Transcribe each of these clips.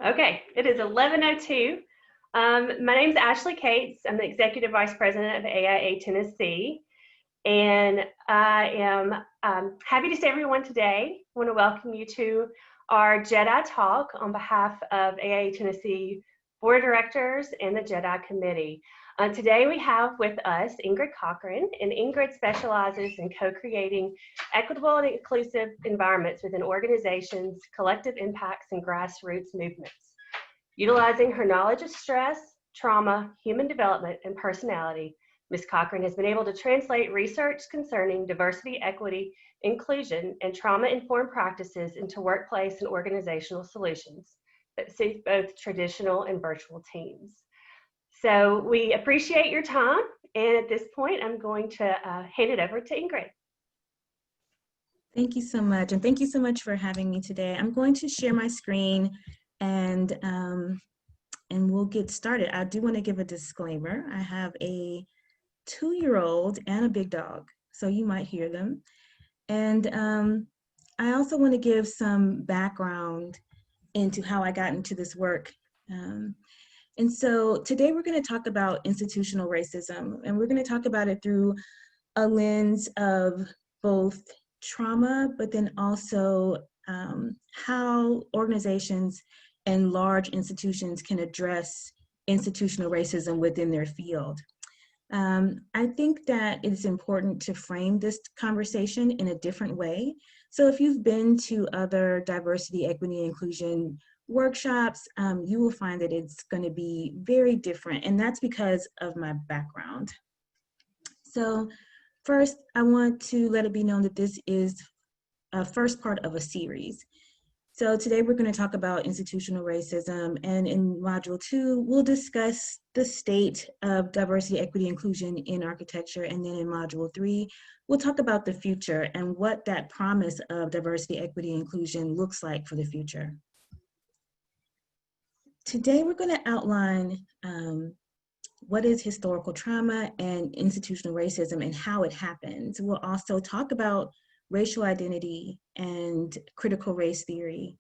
Okay, it is 11:02. My name is Ashley Cates. I'm the Executive Vice President of AIA Tennessee, and I am happy to see everyone today. I want to welcome you to our JEDI Talk on behalf of AIA Tennessee Board of Directors and the JEDI Committee. Today we have with us Ingrid Cochran, and Ingrid specializes in co-creating equitable and inclusive environments within organizations, collective impacts, and grassroots movements. Utilizing her knowledge of stress, trauma, human development, and personality, Ms. Cochran has been able to translate research concerning diversity, equity, inclusion, and trauma-informed practices into workplace and organizational solutions that suit both traditional and virtual teams. So we appreciate your time, and at this point, I'm going to hand it over to Ingrid. Thank you so much, and thank you so much for having me today. I'm going to share my screen, and we'll get started. I do want to give a disclaimer. I have a 2-year-old and a big dog, so you might hear them. And I also want to give some background into how I got into this work. And so today we're going to talk about institutional racism, and we're going to talk about it through a lens of both trauma, but then also how organizations and large institutions can address institutional racism within their field. I think that it's important to frame this conversation in a different way. So if you've been to other diversity, equity, and inclusion workshops, you will find that it's going to be very different, and that's because of my background. So first, I want to let it be known that this is a first part of a series. So today we're going to talk about institutional racism, and in Module 2, we'll discuss the state of diversity, equity, inclusion in architecture, and then in Module 3, we'll talk about the future and what that promise of diversity, equity, inclusion looks like for the future. Today we're going to outline what is historical trauma and institutional racism and how it happens. We'll also talk about racial identity and critical race theory,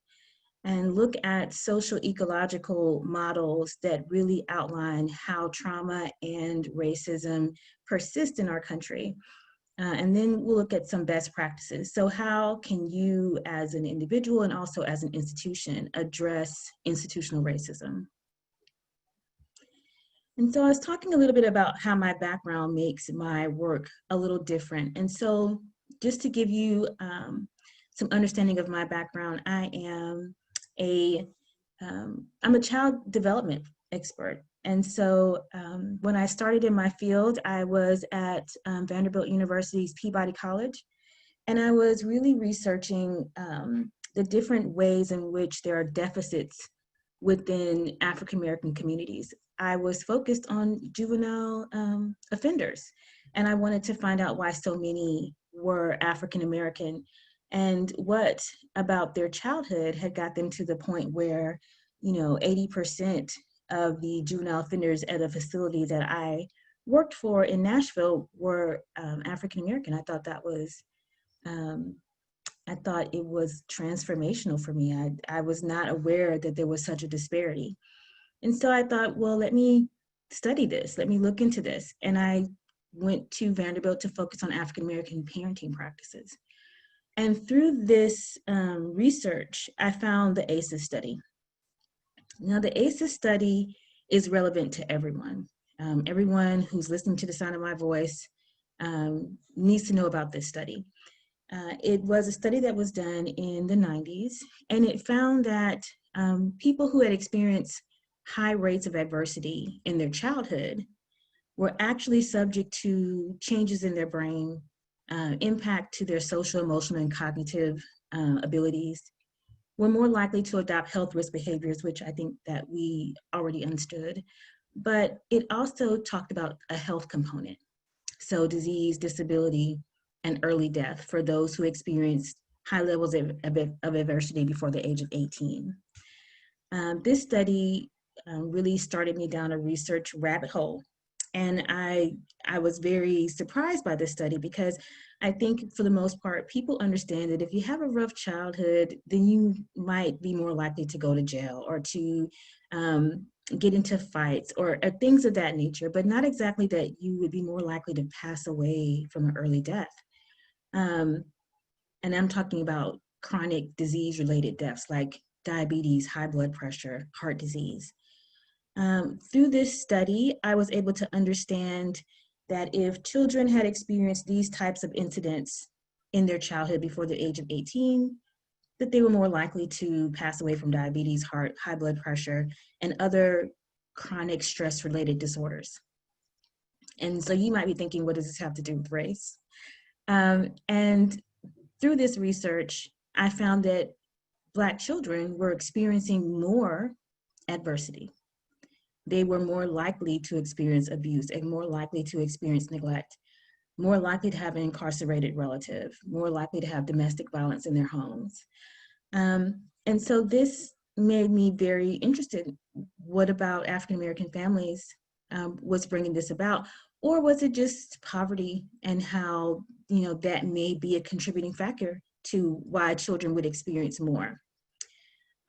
and look at social ecological models that really outline how trauma and racism persist in our country. And then we'll look at some best practices. So how can you as an individual and also as an institution address institutional racism? And so I was talking a little bit about how my background makes my work a little different. And so just to give you some understanding of my background, I'm a child development expert. And so when I started in my field, I was at Vanderbilt University's Peabody College, and I was really researching the different ways in which there are deficits within African-American communities. I was focused on juvenile offenders, and I wanted to find out why so many were African-American and what about their childhood had got them to the point where, 80% of the juvenile offenders at a facility that I worked for in Nashville were African-American. I thought that was, I thought it was transformational for me. I was not aware that there was such a disparity. And so I thought, well, let me study this, let me look into this. And I went to Vanderbilt to focus on African-American parenting practices. And through this research, I found the ACEs study. Now, the ACEs study is relevant to everyone. Everyone who's listening to the sound of my voice needs to know about this study. It was a study that was done in the 90s, and it found that people who had experienced high rates of adversity in their childhood were actually subject to changes in their brain, impact to their social, emotional, and cognitive abilities, were more likely to adopt health risk behaviors, which I think that we already understood. But it also talked about a health component. So disease, disability, and early death for those who experienced high levels of adversity before the age of 18. This study really started me down a research rabbit hole. And I was very surprised by this study because I think for the most part, people understand that if you have a rough childhood, then you might be more likely to go to jail or to get into fights or things of that nature, but not exactly that you would be more likely to pass away from an early death. And I'm talking about chronic disease-related deaths like diabetes, high blood pressure, heart disease. Through this study, I was able to understand that if children had experienced these types of incidents in their childhood before the age of 18, that they were more likely to pass away from diabetes, heart, high blood pressure, and other chronic stress-related disorders. And so you might be thinking, what does this have to do with race? And through this research, I found that Black children were experiencing more adversity. They were more likely to experience abuse and more likely to experience neglect, more likely to have an incarcerated relative, more likely to have domestic violence in their homes. And so this made me very interested. What about African-American families was bringing this about? Or was it just poverty and how, that may be a contributing factor to why children would experience more?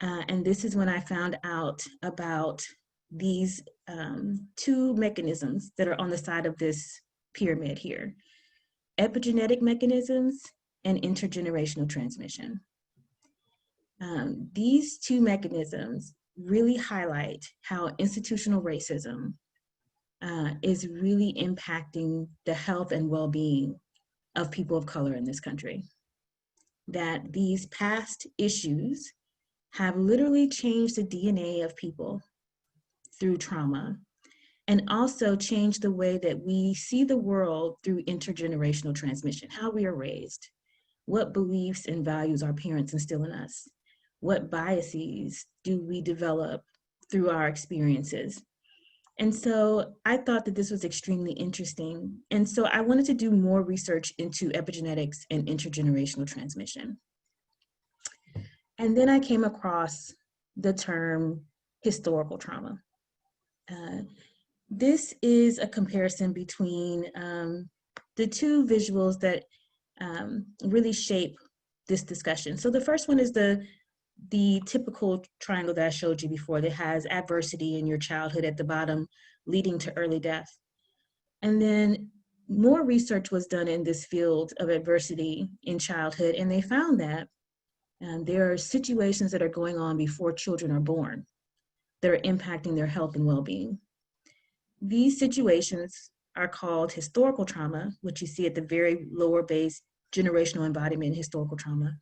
And this is when I found out about these two mechanisms that are on the side of this pyramid here: epigenetic mechanisms and intergenerational transmission. These two mechanisms really highlight how institutional racism is really impacting the health and well-being of people of color in this country. That these past issues have literally changed the DNA of people through trauma, and also changed the way that we see the world through intergenerational transmission, how we are raised, what beliefs and values our parents instill in us, what biases do we develop through our experiences. And so I thought that this was extremely interesting. And so I wanted to do more research into epigenetics and intergenerational transmission. And then I came across the term historical trauma. This is a comparison between the two visuals that really shape this discussion. So the first one is the typical triangle that I showed you before that has adversity in your childhood at the bottom, leading to early death. And then more research was done in this field of adversity in childhood, and they found that there are situations that are going on before children are born that are impacting their health and well-being. These situations are called historical trauma, which you see at the very lower base, generational embodiment historical trauma.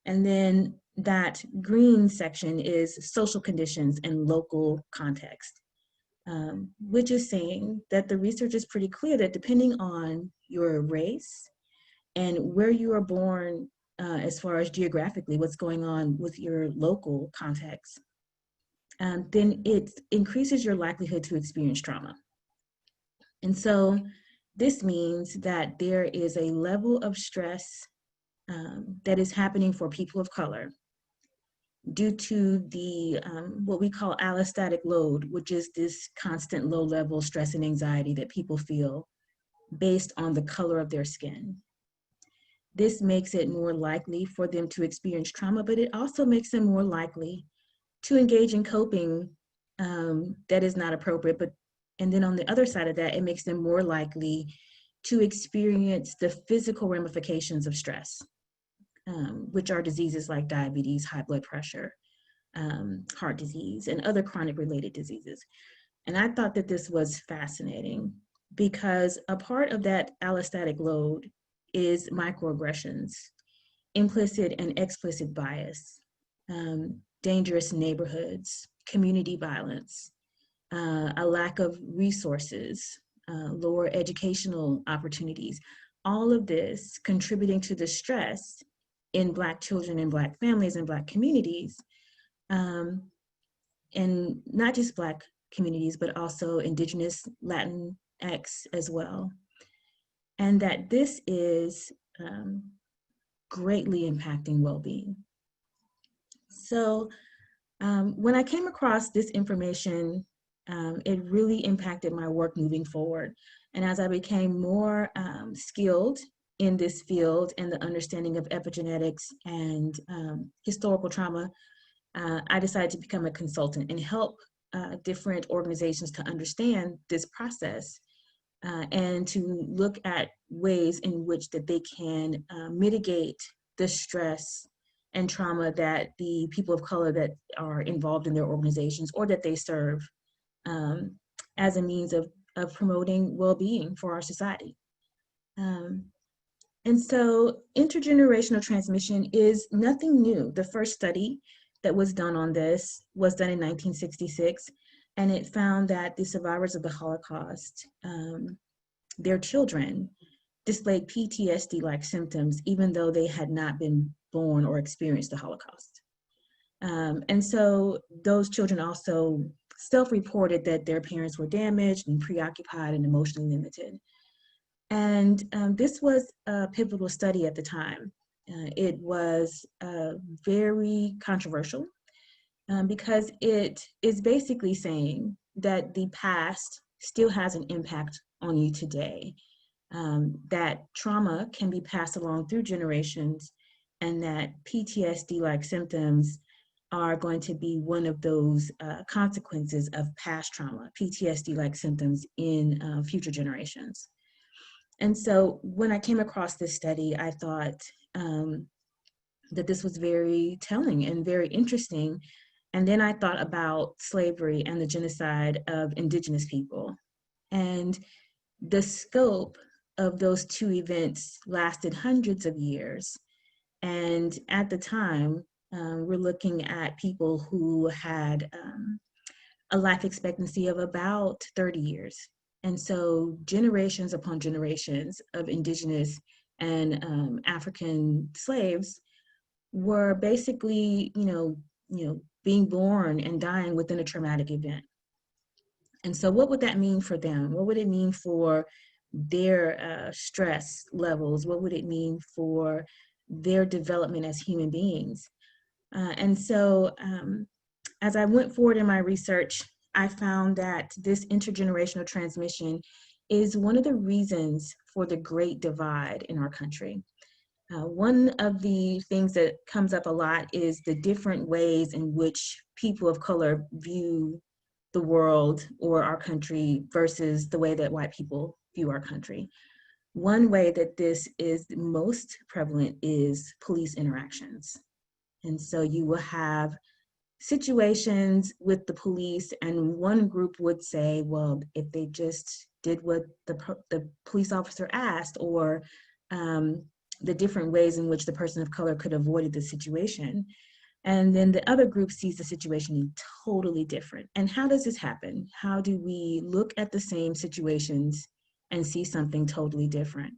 And then that green section is social conditions and local context, which is saying that the research is pretty clear that depending on your race and where you are born, as far as geographically, what's going on with your local context, then it increases your likelihood to experience trauma. And so this means that there is a level of stress that is happening for people of color due to the what we call allostatic load, which is this constant low level stress and anxiety that people feel based on the color of their skin. This makes it more likely for them to experience trauma, but it also makes them more likely to engage in coping that is not appropriate. And then on the other side of that, it makes them more likely to experience the physical ramifications of stress, which are diseases like diabetes, high blood pressure, heart disease, and other chronic related diseases. And I thought that this was fascinating because a part of that allostatic load is microaggressions, implicit and explicit bias, dangerous neighborhoods, community violence, a lack of resources, lower educational opportunities, all of this contributing to the stress in Black children and Black families and Black communities, and not just Black communities, but also Indigenous, Latinx as well. And that this is greatly impacting well-being. So when I came across this information, it really impacted my work moving forward. And as I became more skilled in this field and the understanding of epigenetics and historical trauma, I decided to become a consultant and help different organizations to understand this process and to look at ways in which that they can mitigate the stress and trauma that the people of color that are involved in their organizations or that they serve as a means of promoting well-being for our society. And so intergenerational transmission is nothing new. The first study that was done on this was done in 1966, and it found that the survivors of the Holocaust, their children displayed PTSD-like symptoms, even though they had not been born or experienced the Holocaust. And so those children also self-reported that their parents were damaged and preoccupied and emotionally limited. And this was a pivotal study at the time. It was very controversial because it is basically saying that the past still has an impact on you today, that trauma can be passed along through generations, and that PTSD-like symptoms are going to be one of those consequences of past trauma, PTSD-like symptoms in future generations. And so when I came across this study, I thought that this was very telling and very interesting. And then I thought about slavery and the genocide of indigenous people. And the scope of those two events lasted hundreds of years. And at the time, we're looking at people who had a life expectancy of about 30 years. And so generations upon generations of indigenous and African slaves were basically, being born and dying within a traumatic event. And so what would that mean for them? What would it mean for their stress levels? What would it mean for their development as human beings? And so as I went forward in my research, I found that this intergenerational transmission is one of the reasons for the Great Divide in our country. One of the things that comes up a lot is the different ways in which people of color view the world or our country versus the way that white people view our country. One way that this is most prevalent is police interactions. And so you will have situations with the police, and one group would say, well, if they just did what the police officer asked, or the different ways in which the person of color could have avoided the situation. And then the other group sees the situation totally different. And how does this happen? How do we look at the same situations and see something totally different?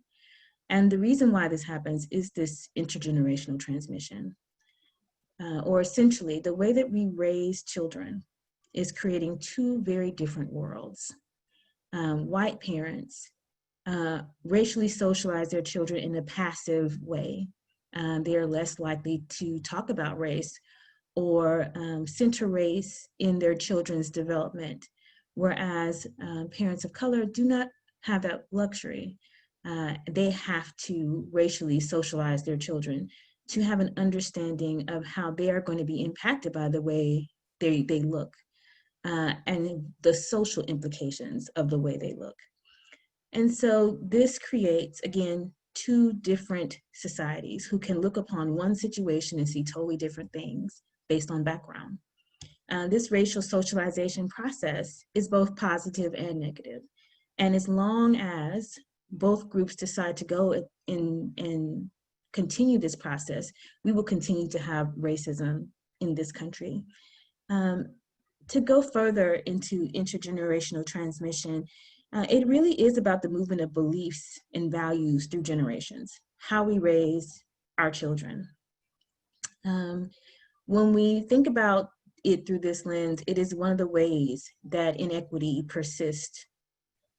And the reason why this happens is this intergenerational transmission. Or essentially, the way that we raise children is creating two very different worlds. White parents racially socialize their children in a passive way. They are less likely to talk about race or center race in their children's development, whereas parents of color do not have that luxury. They have to racially socialize their children to have an understanding of how they are going to be impacted by the way they look and the social implications of the way they look. And so this creates, again, two different societies who can look upon one situation and see totally different things based on background. This racial socialization process is both positive and negative. And as long as both groups decide to go and continue this process, we will continue to have racism in this country. To go further into intergenerational transmission, it really is about the movement of beliefs and values through generations, how we raise our children. When we think about it through this lens, it is one of the ways that inequity persists.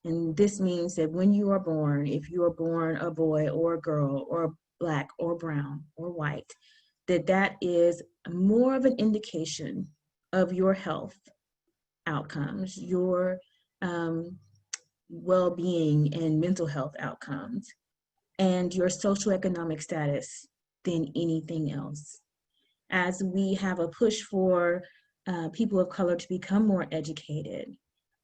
And this means that when you are born, if you are born a boy or a girl or Black or brown or white, that is more of an indication of your health outcomes, your well-being and mental health outcomes, and your socioeconomic status than anything else. As we have a push for people of color to become more educated,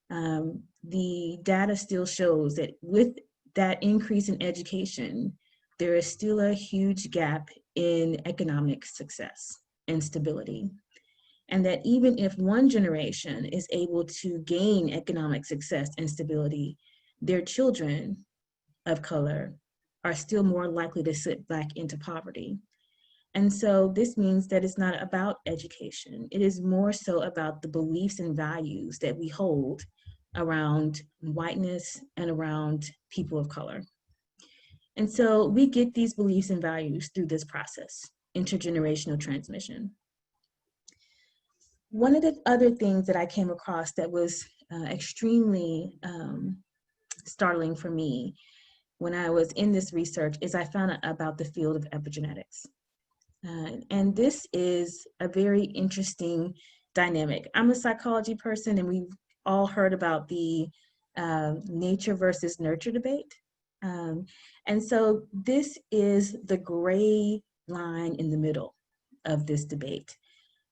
the data still shows that with that increase in education, there is still a huge gap in economic success and stability. And that even if one generation is able to gain economic success and stability, their children of color are still more likely to slip back into poverty. And so this means that it's not about education. It is more so about the beliefs and values that we hold around whiteness and around people of color. And so we get these beliefs and values through this process, intergenerational transmission. One of the other things that I came across that was extremely startling for me when I was in this research is I found out about the field of epigenetics. And this is a very interesting dynamic. I'm a psychology person, and we've all heard about the nature versus nurture debate. And so this is the gray line in the middle of this debate.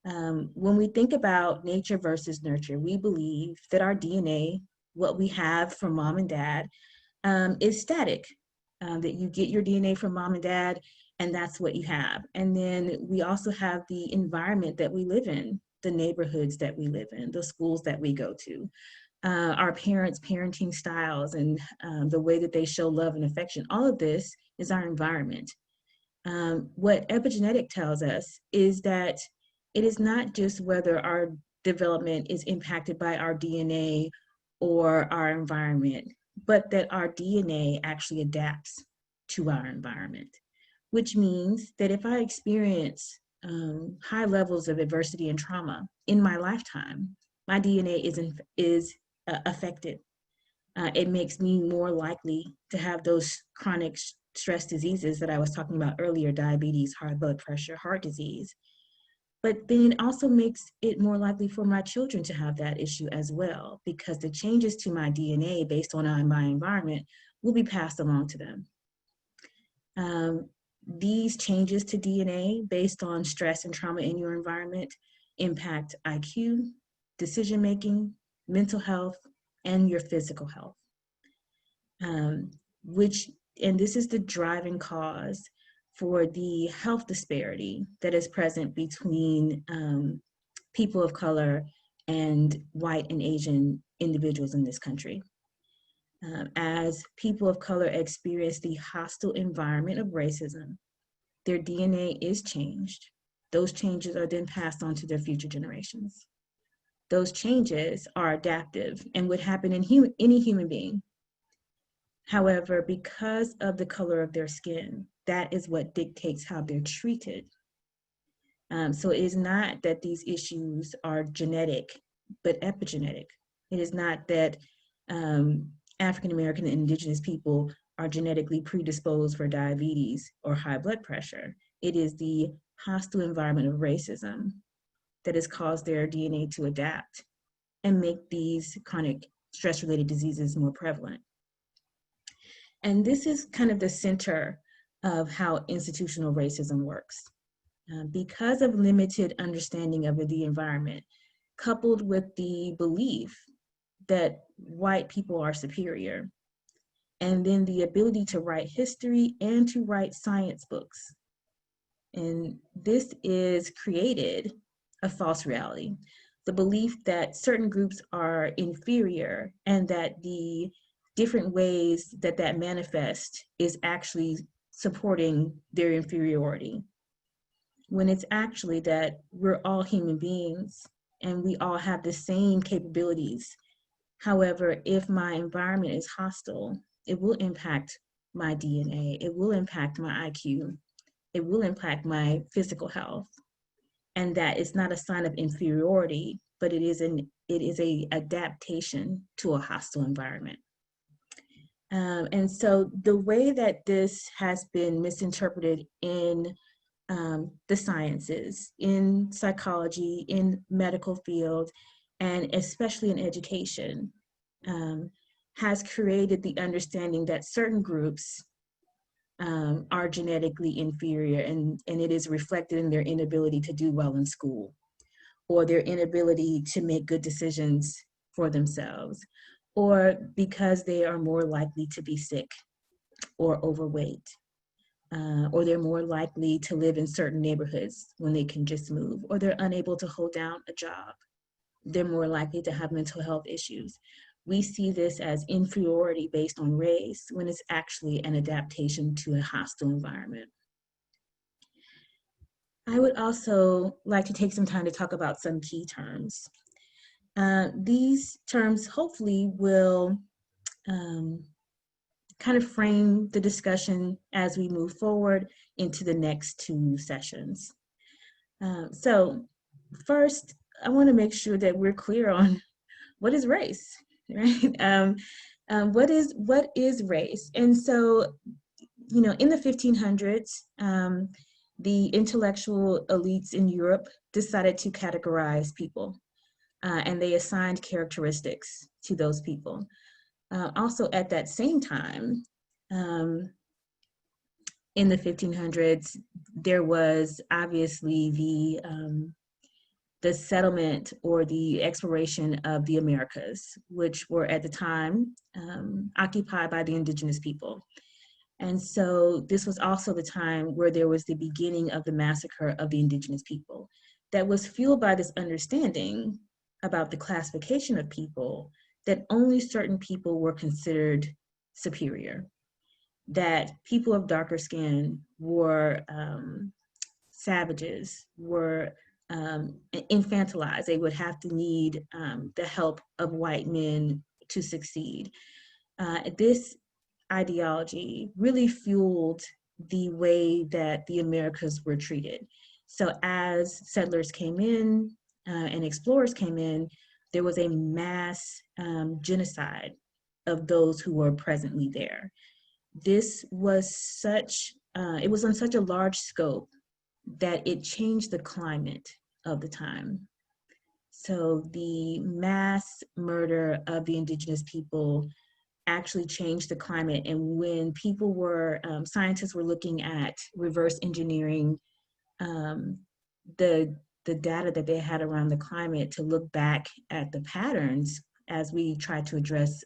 When we think about nature versus nurture, we believe that our DNA, what we have from mom and dad, is static, that you get your DNA from mom and dad, and that's what you have. And then we also have the environment that we live in, the neighborhoods that we live in, the schools that we go to, our parents' parenting styles, and the way that they show love and affection. All of this is our environment. What epigenetic tells us is that it is not just whether our development is impacted by our DNA or our environment, but that our DNA actually adapts to our environment, which means that if I experience high levels of adversity and trauma in my lifetime, my DNA is affected. It makes me more likely to have those chronic stress diseases that I was talking about earlier, diabetes, high blood pressure, heart disease. But then it also makes it more likely for my children to have that issue as well, because the changes to my DNA based on my environment will be passed along to them. These changes to DNA based on stress and trauma in your environment impact IQ, decision-making, mental health, and your physical health. And this is the driving cause for the health disparity that is present between people of color and white and Asian individuals in this country. As people of color experience the hostile environment of racism, their DNA is changed. Those changes are then passed on to their future generations. Those changes are adaptive and would happen in any human being. However, because of the color of their skin, that is what dictates how they're treated. So it is not that these issues are genetic, but epigenetic. It is not that African American and indigenous people are genetically predisposed for diabetes or high blood pressure. It is the hostile environment of racism that has caused their DNA to adapt and make these chronic stress-related diseases more prevalent. And this is kind of the center of how institutional racism works. Because of limited understanding of the environment, coupled with the belief that white people are superior, and then the ability to write history and to write science books. And this is created a false reality. The belief that certain groups are inferior and that the different ways that that manifests is actually supporting their inferiority. When it's actually that we're all human beings and we all have the same capabilities. However, if my environment is hostile, it will impact my DNA, it will impact my IQ, it will impact my physical health. And that is not a sign of inferiority, but it is an adaptation to a hostile environment. And so the way that this has been misinterpreted in the sciences, in psychology, in medical field, and especially in education, has created the understanding that certain groups are genetically inferior, and it is reflected in their inability to do well in school, or their inability to make good decisions for themselves, or because they are more likely to be sick or overweight, or they're more likely to live in certain neighborhoods when they can just move, or they're unable to hold down a job. They're more likely to have mental health issues. We see this as inferiority based on race when it's actually an adaptation to a hostile environment. I would also like to take some time to talk about some key terms. These terms hopefully will kind of frame the discussion as we move forward into the next two sessions. So first, I want to make sure that we're clear on what is race, right? What is race? And so, you know, in the 1500s, the intellectual elites in Europe decided to categorize people, and they assigned characteristics to those people. Also at that same time, in the 1500s, there was obviously the settlement or the exploration of the Americas, which were at the time occupied by the indigenous people. And so this was also the time where there was the beginning of the massacre of the indigenous people that was fueled by this understanding about the classification of people, that only certain people were considered superior, that people of darker skin were savages, were infantilized. They would have to need the help of white men to succeed. This ideology really fueled the way that the Americas were treated. So as settlers came in and explorers came in, there was a mass genocide of those who were presently there. This was it was on such a large scope that it changed the climate of the time. So the mass murder of the indigenous people actually changed the climate. And when people were, scientists were looking at reverse engineering the data that they had around the climate to look back at the patterns as we tried to address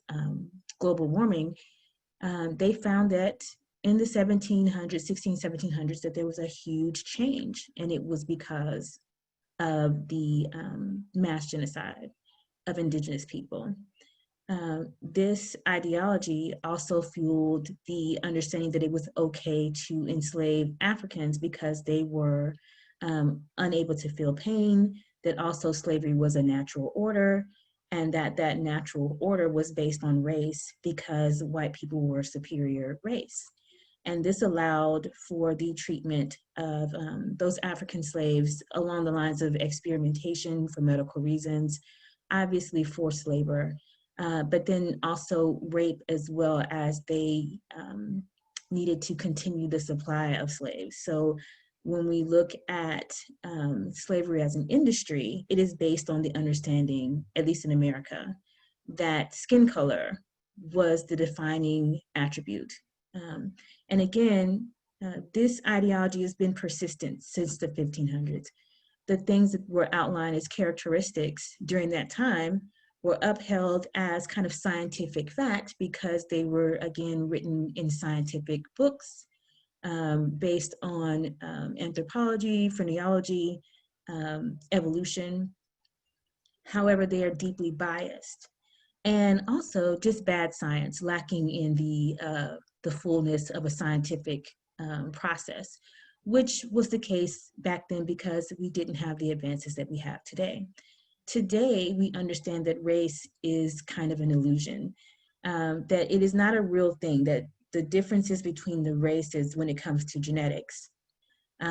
global warming, they found that in the 1700s, that there was a huge change, and it was because of the mass genocide of indigenous people. This ideology also fueled the understanding that it was okay to enslave Africans because they were unable to feel pain, that also slavery was a natural order, and that that natural order was based on race because white people were a superior race. And this allowed for the treatment of those African slaves along the lines of experimentation for medical reasons, obviously forced labor, but then also rape, as well as they needed to continue the supply of slaves. So when we look at slavery as an industry, it is based on the understanding, at least in America, that skin color was the defining attribute. And again, this ideology has been persistent since the 1500s. The things that were outlined as characteristics during that time were upheld as kind of scientific fact because they were, again, written in scientific books based on anthropology, phrenology, evolution. However, they are deeply biased. And also just bad science, lacking in the fullness of a scientific process, which was the case back then because we didn't have the advances that we have today. Today, we understand that race is kind of an illusion, that it is not a real thing, that the differences between the races when it comes to genetics,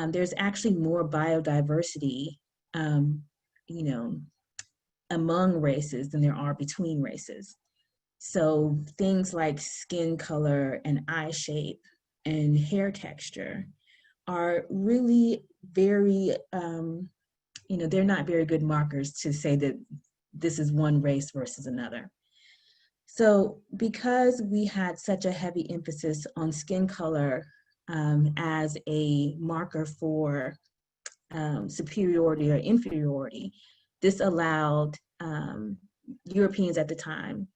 there's actually more biodiversity, you know, among races than there are between races. So things like skin color and eye shape and hair texture are really very, you know, they're not very good markers to say that this is one race versus another. So because we had such a heavy emphasis on skin color as a marker for superiority or inferiority. This allowed Europeans at the time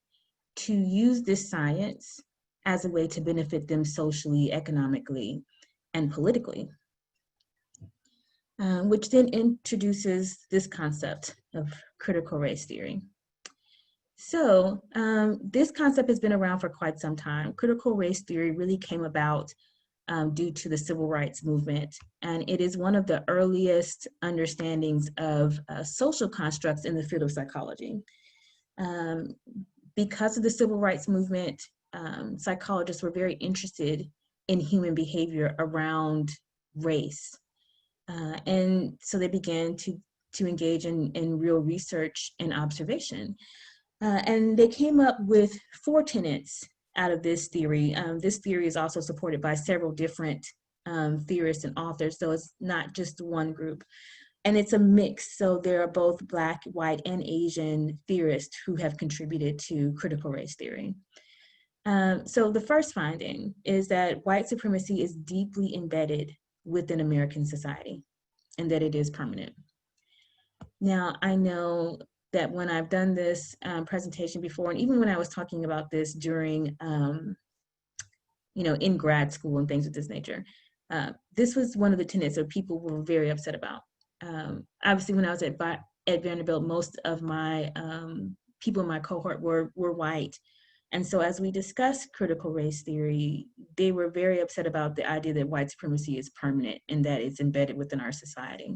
to use this science as a way to benefit them socially, economically, and politically, which then introduces this concept of critical race theory. So this concept has been around for quite some time. Critical race theory really came about due to the civil rights movement, and it is one of the earliest understandings of social constructs in the field of psychology. Because of the civil rights movement, psychologists were very interested in human behavior around race. And so they began to engage in real research and observation. And they came up with 4 tenets out of this theory. This theory is also supported by several different theorists and authors, so it's not just one group. And it's a mix, so there are both Black, white, and Asian theorists who have contributed to critical race theory. So the first finding is that white supremacy is deeply embedded within American society and that it is permanent. Now, I know that when I've done this presentation before, and even when I was talking about this during, in grad school and things of this nature, this was one of the tenets that people were very upset about. Obviously, when I was at Vanderbilt, most of my people in my cohort were white. And so as we discussed critical race theory, they were very upset about the idea that white supremacy is permanent and that it's embedded within our society.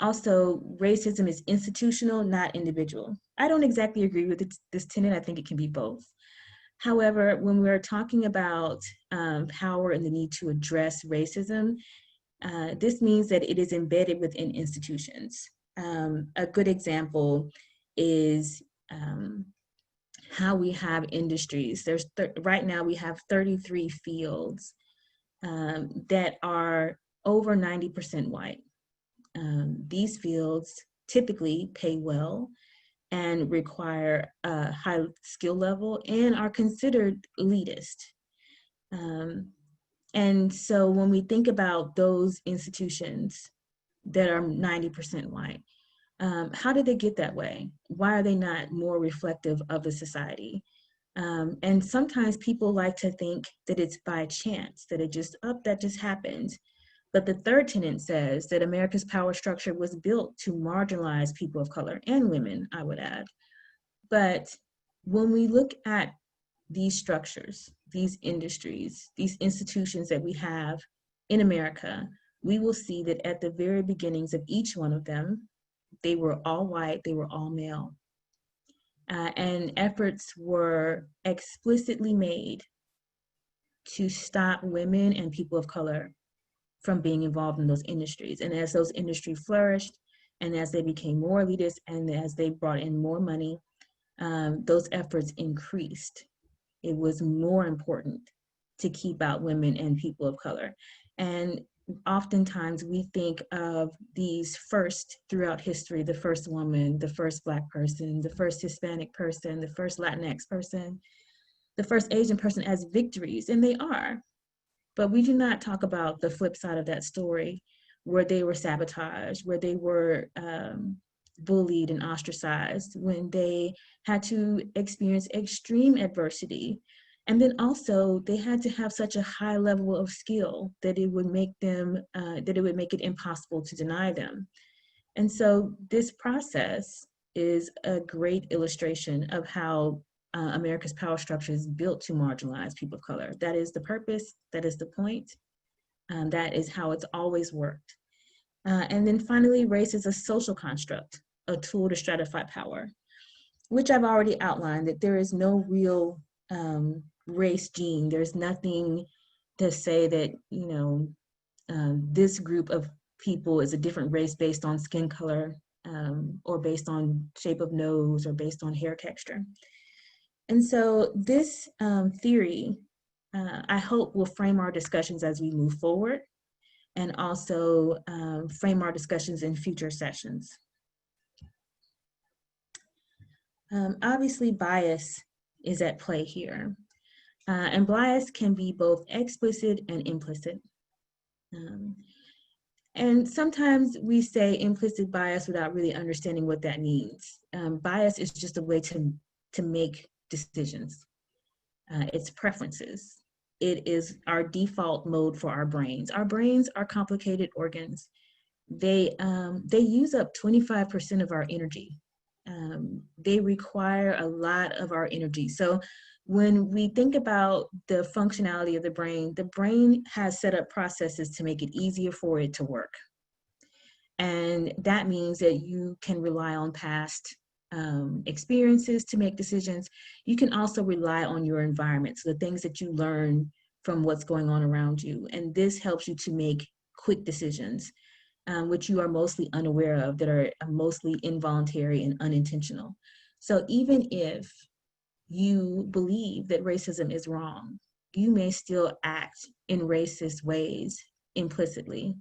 Also, racism is institutional, not individual. I don't exactly agree with this tenet. I think it can be both. However, when we're talking about power and the need to address racism, this means that it is embedded within institutions. A good example is how we have industries. Right now we have 33 fields that are over 90% white. These fields typically pay well and require a high skill level and are considered elitist. And so when we think about those institutions that are 90% white, how did they get that way? Why are they not more reflective of the society? And sometimes people like to think that it's by chance, that that just happened. But the third tenet says that America's power structure was built to marginalize people of color and women, I would add. But when we look at these structures, these industries, these institutions that we have in America, we will see that at the very beginnings of each one of them, they were all white, they were all male. And efforts were explicitly made to stop women and people of color from being involved in those industries. And as those industries flourished, and as they became more elitist, and as they brought in more money, those efforts increased. It was more important to keep out women and people of color. And oftentimes we think of these first throughout history, the first woman, the first Black person, the first Hispanic person, the first Latinx person, the first Asian person as victories, and they are. But we do not talk about the flip side of that story, where they were sabotaged, where they were bullied and ostracized, when they had to experience extreme adversity. And then also they had to have such a high level of skill that it would make it impossible to deny them. And so this process is a great illustration of how America's power structure is built to marginalize people of color. That is the purpose, that is the point, that is how it's always worked. And then finally, race is a social construct, a tool to stratify power, which I've already outlined, that there is no real race gene. There's nothing to say that, this group of people is a different race based on skin color, or based on shape of nose, or based on hair texture. And so this theory, I hope, will frame our discussions as we move forward, and also frame our discussions in future sessions. Obviously, bias is at play here. And bias can be both explicit and implicit. And sometimes we say implicit bias without really understanding what that means. Bias is just a way to make decisions. It's preferences. It is our default mode for our brains. Our brains are complicated organs. They use up 25% of our energy. They require a lot of our energy. So when we think about the functionality of the brain has set up processes to make it easier for it to work. And that means that you can rely on past experiences to make decisions. You can also rely on your environment, so the things that you learn from what's going on around you. And this helps you to make quick decisions, which you are mostly unaware of, that are mostly involuntary and unintentional. So even if you believe that racism is wrong, you may still act in racist ways implicitly.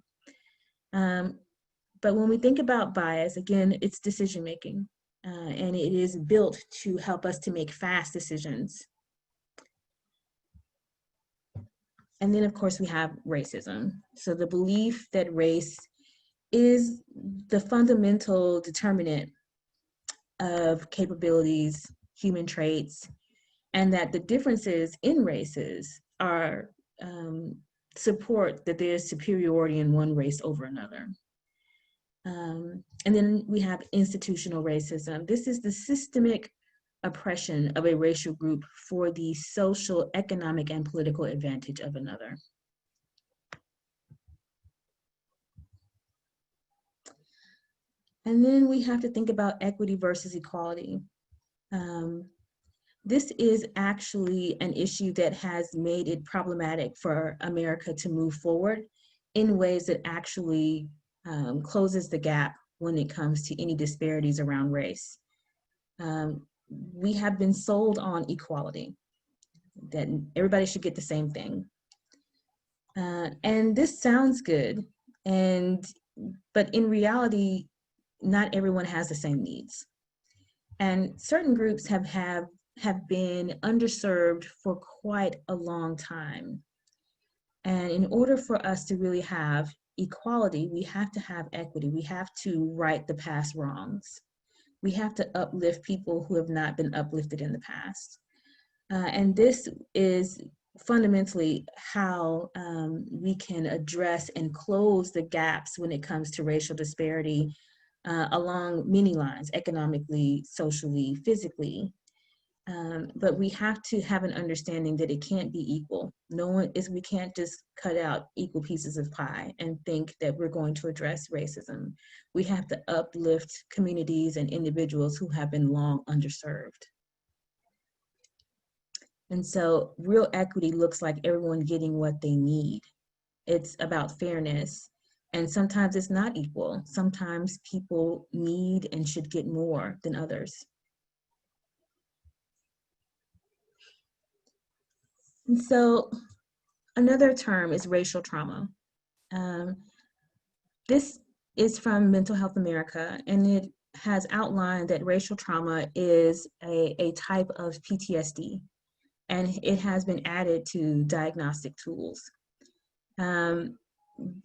But when we think about bias, again, it's decision making, and it is built to help us to make fast decisions. And then, of course, we have racism. So the belief that race is the fundamental determinant of capabilities, human traits, and that the differences in races are support that there's superiority in one race over another. And then we have institutional racism. This is the systemic oppression of a racial group for the social, economic, and political advantage of another. And then we have to think about equity versus equality. This is actually an issue that has made it problematic for America to move forward in ways that actually closes the gap when it comes to any disparities around race. We have been sold on equality, that everybody should get the same thing. And this sounds good, but in reality, not everyone has the same needs. And certain groups have been underserved for quite a long time. And in order for us to really have equality, we have to have equity. We have to right the past wrongs. We have to uplift people who have not been uplifted in the past. And this is fundamentally how we can address and close the gaps when it comes to racial disparity along many lines, economically, socially, physically. But we have to have an understanding that it can't be equal. We can't just cut out equal pieces of pie and think that we're going to address racism. We have to uplift communities and individuals who have been long underserved. And so real equity looks like everyone getting what they need. It's about fairness. And sometimes it's not equal. Sometimes people need and should get more than others. And so another term is racial trauma. This is from Mental Health America, and it has outlined that racial trauma is a type of PTSD, and it has been added to diagnostic tools.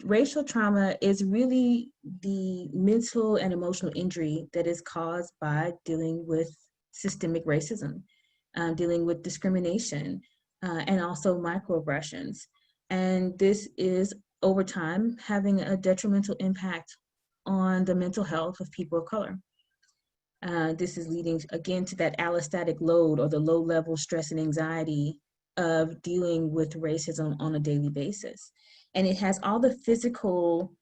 Racial trauma is really the mental and emotional injury that is caused by dealing with systemic racism, dealing with discrimination, and also microaggressions. And this is, over time, having a detrimental impact on the mental health of people of color. This is leading, again, to that allostatic load, or the low-level stress and anxiety of dealing with racism on a daily basis. And it has all the physical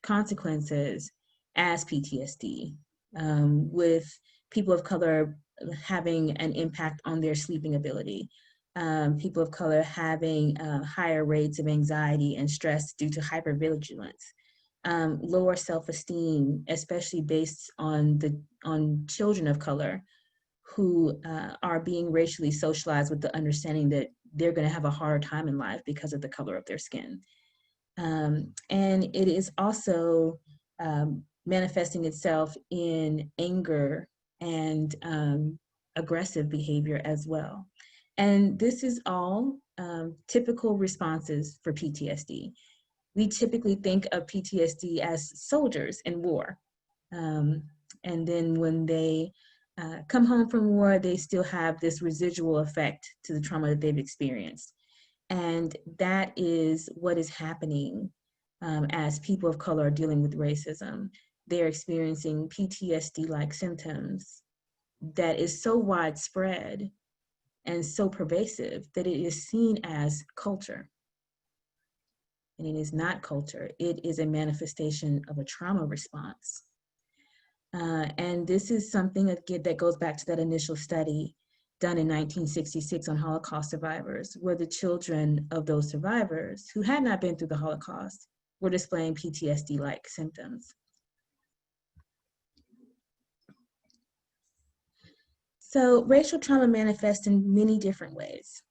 consequences as PTSD, with people of color having an impact on their sleeping ability, people of color having higher rates of anxiety and stress due to hypervigilance, lower self-esteem, especially based on children of color who are being racially socialized with the understanding that they're going to have a harder time in life because of the color of their skin. And it is also manifesting itself in anger and aggressive behavior as well. And this is all typical responses for PTSD. We typically think of PTSD as soldiers in war. And then when they come home from war, they still have this residual effect to the trauma that they've experienced. And that is what is happening as people of color are dealing with racism. They're experiencing PTSD-like symptoms that is so widespread and so pervasive that it is seen as culture. And it is not culture, it is a manifestation of a trauma response. And this is something again that goes back to that initial study done in 1966 on Holocaust survivors, where the children of those survivors who had not been through the Holocaust were displaying PTSD-like symptoms. So racial trauma manifests in many different ways.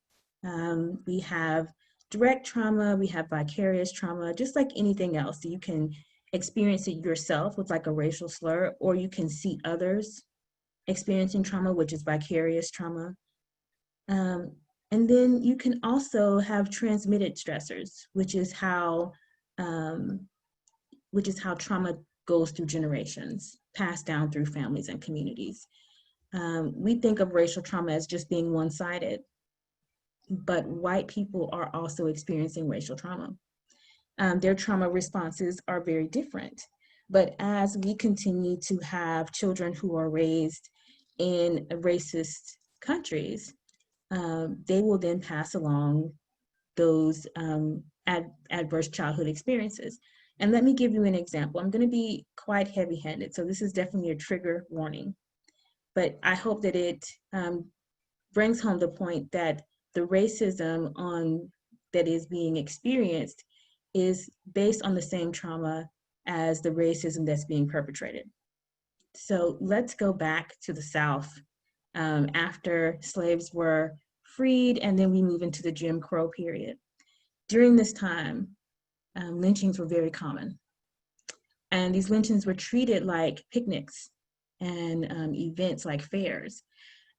We have direct trauma, we have vicarious trauma, just like anything else. You can experience it yourself with like a racial slur, or you can see others experiencing trauma, which is vicarious trauma. And then you can also have transmitted stressors, which is how trauma goes through generations, passed down through families and communities. We think of racial trauma as just being one-sided, but white people are also experiencing racial trauma. Their trauma responses are very different. But as we continue to have children who are raised in racist countries, they will then pass along those adverse childhood experiences. And let me give you an example. I'm going to be quite heavy-handed, so this is definitely a trigger warning. But I hope that it brings home the point that the racism that is being experienced is based on the same trauma as the racism that's being perpetrated. So let's go back to the South after slaves were freed, and then we move into the Jim Crow period. During this time, lynchings were very common. And these lynchings were treated like picnics and events like fairs.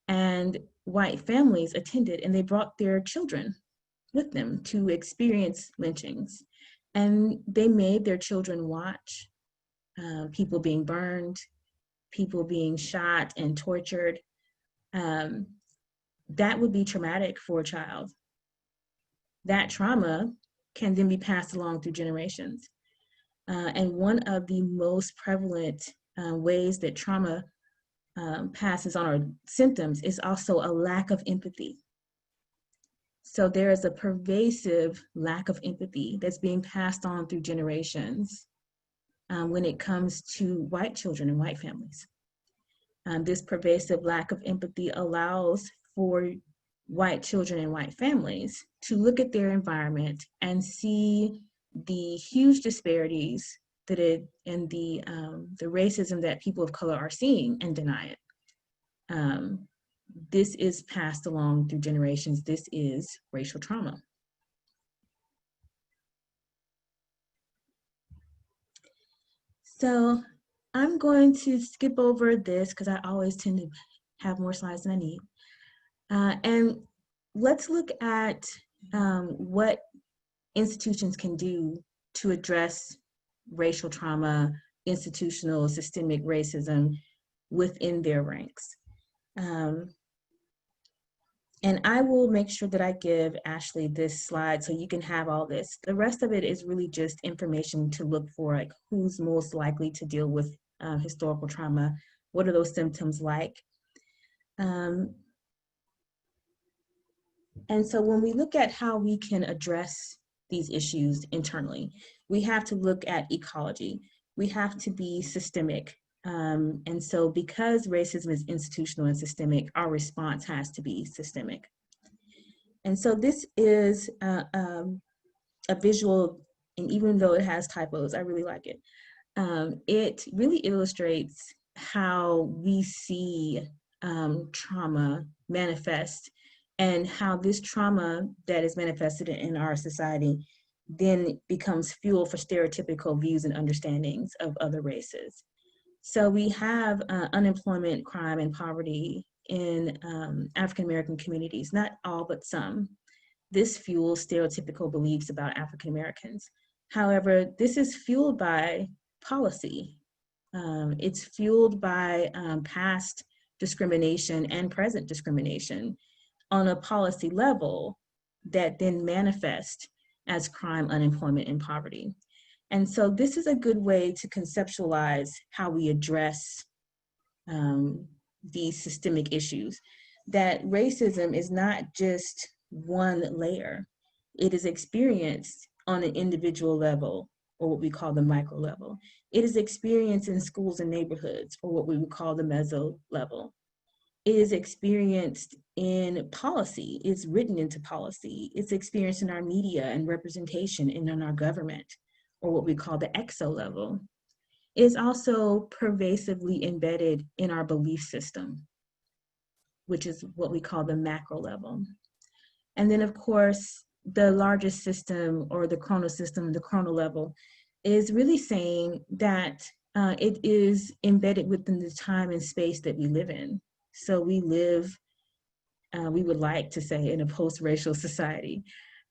And white families attended, and they brought their children with them to experience lynchings. And they made their children watch people being burned, people being shot and tortured. That would be traumatic for a child. That trauma can then be passed along through generations. And one of the most prevalent ways that trauma passes on, or symptoms, is also a lack of empathy. So there is a pervasive lack of empathy that's being passed on through generations when it comes to white children and white families. This pervasive lack of empathy allows for white children and white families to look at their environment and see the huge disparities and the racism that people of color are seeing, and deny it. This is passed along through generations. This is racial trauma. So I'm going to skip over this because I always tend to have more slides than I need. And let's look at what institutions can do to address racial trauma, institutional systemic racism within their ranks. And I will make sure that I give Ashley this slide so you can have all this. The rest of it is really just information to look for, like who's most likely to deal with historical trauma, what are those symptoms like. And so when we look at how we can address these issues internally, we have to look at ecology. We have to be systemic. And so because racism is institutional and systemic, our response has to be systemic. And so this is a visual, and even though it has typos, I really like it. It really illustrates how we see trauma manifest, and how this trauma that is manifested in our society then becomes fuel for stereotypical views and understandings of other races. So we have unemployment, crime, and poverty in African American communities, not all, but some. This fuels stereotypical beliefs about African Americans. However, this is fueled by policy. It's fueled by past discrimination and present discrimination on a policy level that then manifest as crime, unemployment, and poverty. And so this is a good way to conceptualize how we address these systemic issues, that racism is not just one layer. It is experienced on an individual level, or what we call the micro level. It is experienced in schools and neighborhoods, or what we would call the meso level. It is experienced in policy, it's written into policy. It's experienced in our media and representation and in our government, or what we call the exo level. It is also pervasively embedded in our belief system, which is what we call the macro level. And then, of course, the largest system, or the chrono system, the chrono level, is really saying that it is embedded within the time and space that we live in. So we live, we would like to say, in a post-racial society.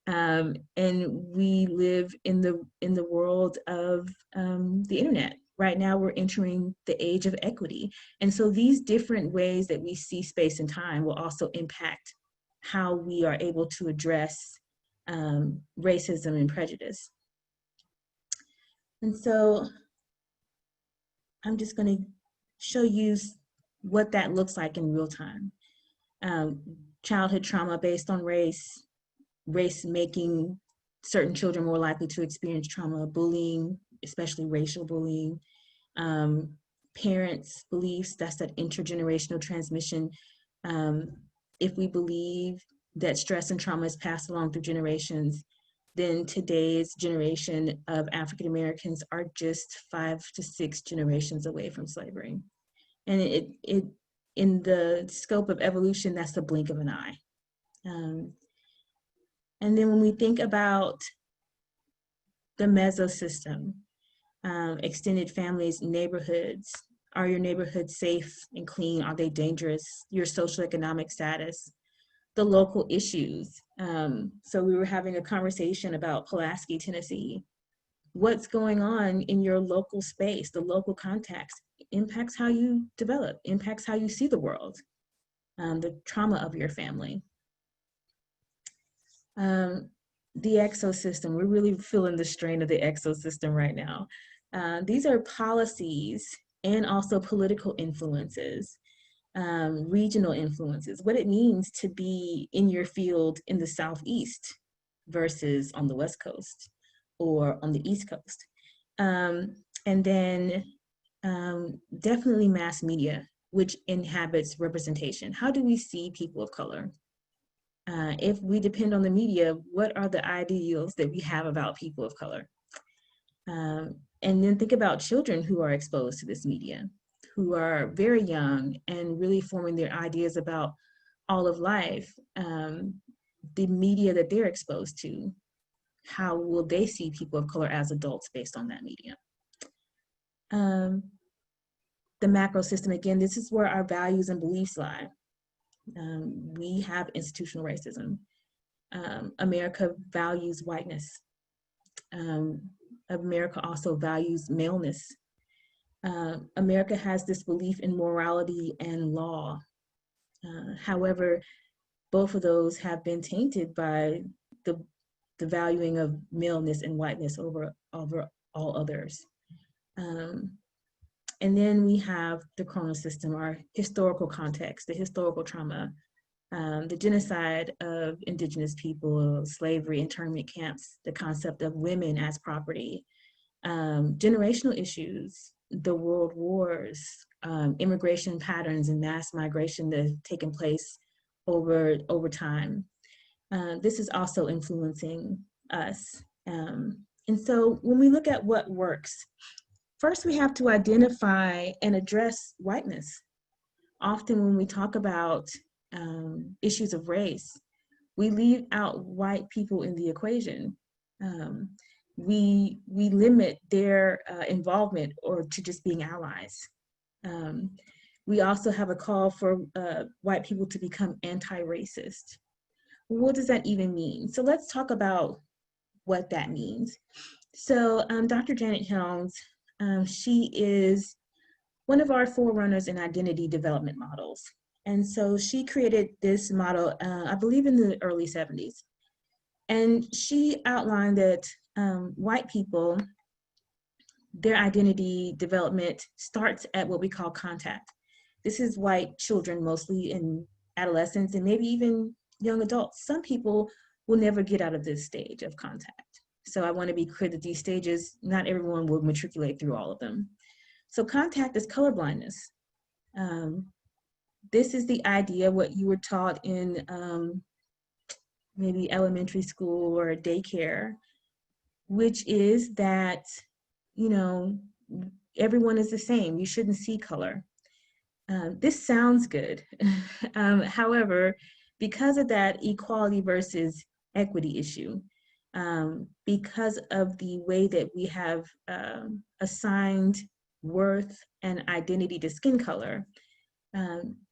And we live in the world of the internet. Right now, we're entering the age of equity. And so these different ways that we see space and time will also impact how we are able to address racism and prejudice. And so I'm just going to show you what that looks like in real time. Childhood trauma based on race making certain children more likely to experience trauma, bullying, especially racial bullying, parents' beliefs, that's that intergenerational transmission. If we believe that stress and trauma is passed along through generations, then today's generation of African Americans are just 5 to 6 generations away from slavery. And it in the scope of evolution, that's the blink of an eye. And then when we think about the mesosystem, extended families, neighborhoods, are your neighborhoods safe and clean? Are they dangerous? Your socioeconomic status, the local issues. So we were having a conversation about Pulaski, Tennessee. What's going on in your local space, the local context, impacts how you develop, impacts how you see the world, the trauma of your family. The exosystem, we're really feeling the strain of the exosystem right now. These are policies and also political influences, regional influences, what it means to be in your field in the Southeast versus on the West Coast or on the East Coast. And then definitely mass media, which inhabits representation. How do we see people of color? If we depend on the media, what are the ideals that we have about people of color? And then think about children who are exposed to this media, who are very young and really forming their ideas about all of life. The media that they're exposed to, how will they see people of color as adults based on that media? The macro system, again, this is where our values and beliefs lie. We have institutional racism. America values whiteness. America also values maleness. America has this belief in morality and law. However, both of those have been tainted by the valuing of maleness and whiteness over all others. And then we have the chrono system, our historical context, the historical trauma, the genocide of indigenous people, slavery, internment camps, the concept of women as property, generational issues, the world wars, immigration patterns and mass migration that have taken place over time. This is also influencing us. And so when we look at what works, first we have to identify and address whiteness. Often when we talk about issues of race, we leave out white people in the equation. We limit their involvement or to just being allies. We also have a call for white people to become anti-racist. What does that even mean? So let's talk about what that means. So Dr. Janet Helms, she is one of our forerunners in identity development models. And so she created this model, I believe in the early 70s. And she outlined that white people, their identity development starts at what we call contact. This is white children, mostly in adolescents and maybe even young adults. Some people will never get out of this stage of contact. So I want to be clear that these stages, not everyone will matriculate through all of them. So contact is colorblindness. This is the idea, what you were taught in maybe elementary school or daycare, which is that, you know, everyone is the same. You shouldn't see color. This sounds good. However, because of that equality versus equity issue, because of the way that we have assigned worth and identity to skin color,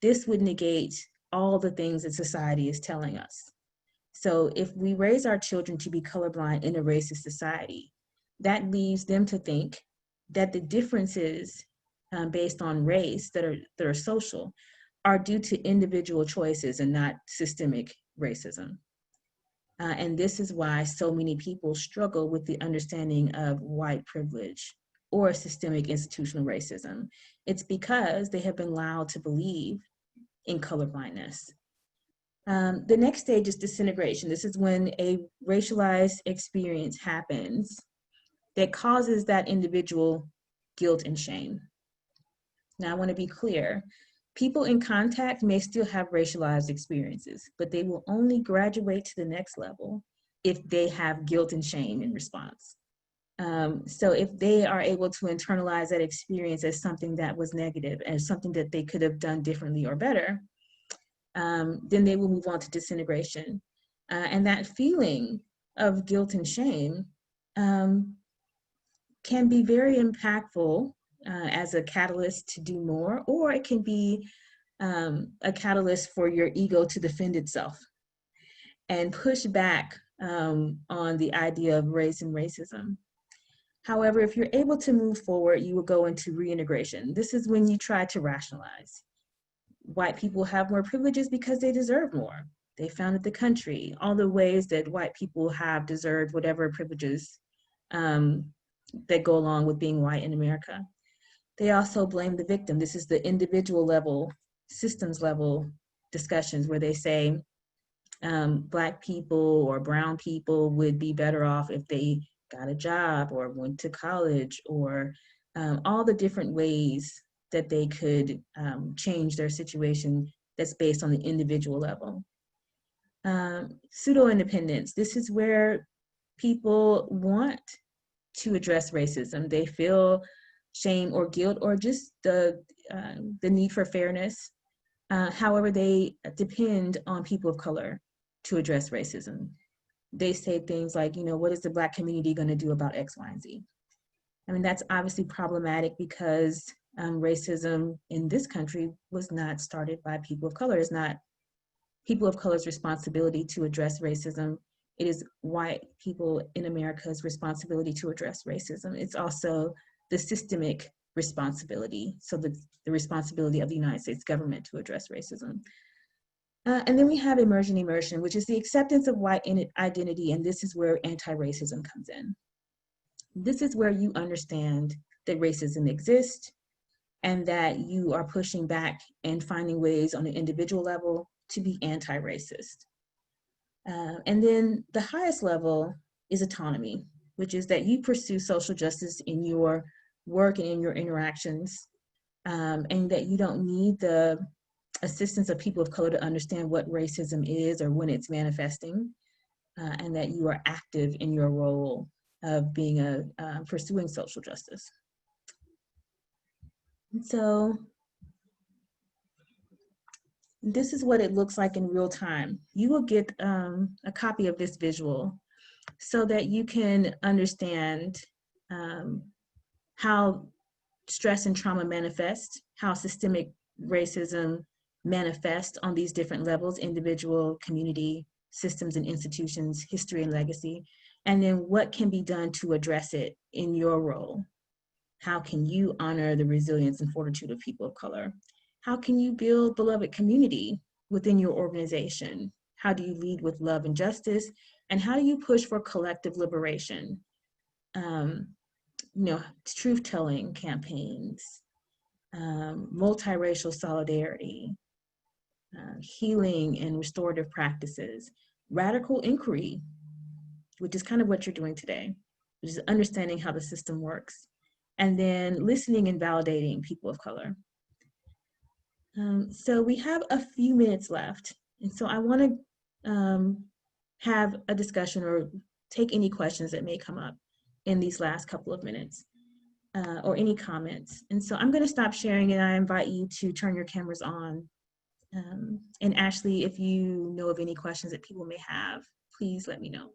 this would negate all the things that society is telling us. So if we raise our children to be colorblind in a racist society, that leaves them to think that the differences based on race that are social are due to individual choices and not systemic racism. And this is why so many people struggle with the understanding of white privilege or systemic institutional racism. It's because they have been allowed to believe in colorblindness. The next stage is disintegration. This is when a racialized experience happens that causes that individual guilt and shame. Now, I want to be clear. People in contact may still have racialized experiences, but they will only graduate to the next level if they have guilt and shame in response. So if they are able to internalize that experience as something that was negative, as something that they could have done differently or better, then they will move on to disintegration. And that feeling of guilt and shame can be very impactful as a catalyst to do more, or it can be a catalyst for your ego to defend itself and push back on the idea of race and racism. However, if you're able to move forward, you will go into reintegration. This is when you try to rationalize. White people have more privileges because they deserve more. They founded the country, all the ways that white people have deserved whatever privileges that go along with being white in America. They also blame the victim. This is the individual level, systems level discussions where they say Black people or brown people would be better off if they got a job or went to college, or all the different ways that they could change their situation that's based on the individual level. Pseudo-independence. This is where people want to address racism. They feel shame or guilt or just the need for fairness. However, they depend on people of color to address racism. They say things like, you know, what is the Black community going to do about X, Y, and Z? I mean, that's obviously problematic because racism in this country was not started by people of color. It's not people of color's responsibility to address racism. It is white people in America's responsibility to address racism. It's also the systemic responsibility, so the responsibility of the United States government to address racism. And then we have immersion, which is the acceptance of white identity, and this is where anti-racism comes in. This is where you understand that racism exists and that you are pushing back and finding ways on an individual level to be anti-racist. And then the highest level is autonomy, which is that you pursue social justice in your work and in your interactions, and that you don't need the assistance of people of color to understand what racism is or when it's manifesting, and that you are active in your role of being pursuing social justice. And so this is what it looks like in real time. You will get a copy of this visual so that you can understand how stress and trauma manifest, how systemic racism manifest on these different levels: individual, community, systems and institutions, history and legacy, and then what can be done to address it in your role. How can you honor the resilience and fortitude of people of color? How can you build beloved community within your organization? How do you lead with love and justice? And how do you push for collective liberation? Truth-telling campaigns, multiracial solidarity, healing and restorative practices, radical inquiry, which is kind of what you're doing today, which is understanding how the system works, and then listening and validating people of color. So we have a few minutes left, and so I want to have a discussion or take any questions that may come up in these last couple of minutes, or any comments. And so I'm going to stop sharing, and I invite you to turn your cameras on. And Ashley, if you know of any questions that people may have, please let me know.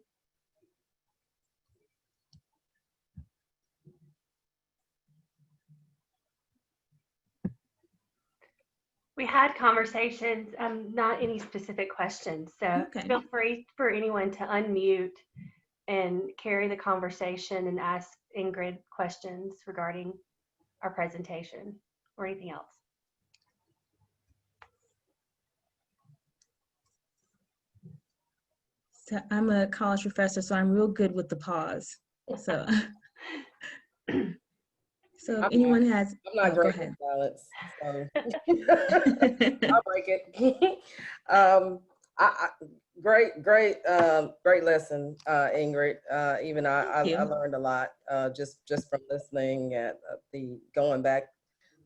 We had conversations, not any specific questions. So Okay. Feel free for anyone to unmute and carry the conversation and ask Ingrid questions regarding our presentation or anything else. So I'm a college professor, so I'm real good with the pause. So, so if anyone has, I'm not go great ahead. with silence, so I'll break it. Great lesson, Ingrid. Even I learned a lot just from listening at going back,